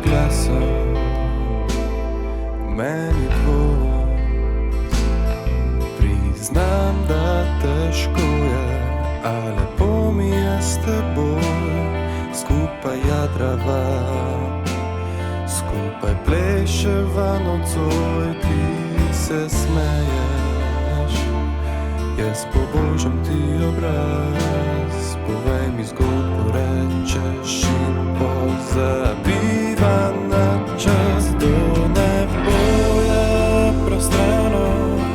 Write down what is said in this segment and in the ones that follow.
glasom meni tvoj. Priznam, da težko je, a lepo mi je s teboj. Skupaj jadrava, skupaj pleševa nocoj. Ti se smeješ, jaz pobožam ti obraz. Povej mi zgodbo, rečeš in pozabiva na čas. Do nebo je prostrano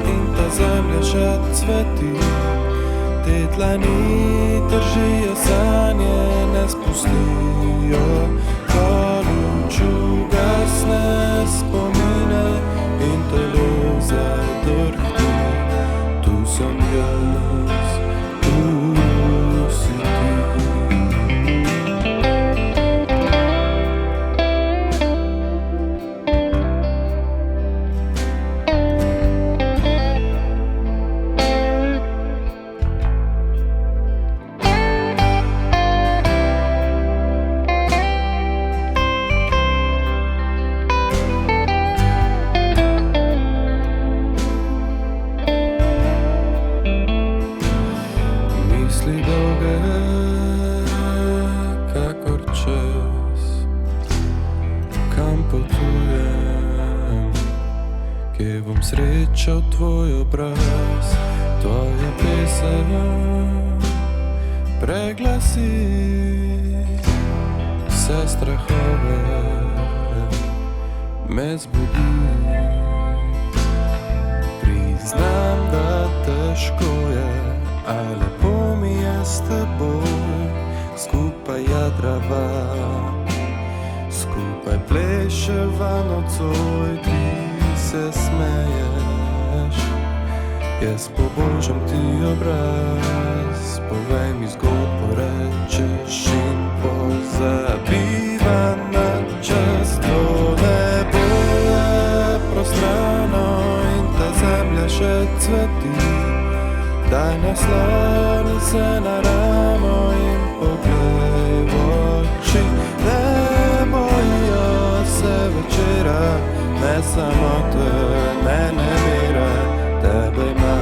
in ta zemlja še cveti. Te dlani držijo sanje, ne spustijo. Ko luč ugasne spomine in telo zadrhti. Tu sem jaz, tu si ti. Misli dolge, kakor čas, kam potujem, kje bom srečal tvoj obraz. Tvoja pesem preglasi vse strahove, me zbudi. Priznam, da težko je, a lepo mi je s teboj. Skupaj jadrava, skupaj pleševa nocoj. Ti se smeješ, jaz pobožam ti obraz. Povej mi zgodbo, rečeš in pozabiva na čas. To nebo je prostrano in ta zemlja še cveti. Daj nasloni se na ramo in poglej v oči. Ne bojijo se večera, ne samote, ne nemira. Tebe ima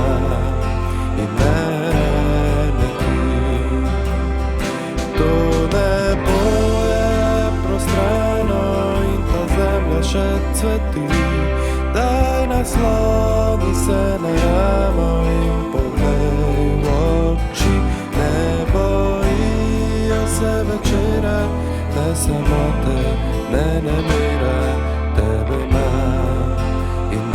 in mene ti. To nebo je prostrano in ta zemlja še cveti. Daj nasloni se na ramo in poglej v oči. Ne bojijo se večera, ne samote, ne nemira. Tebe ima in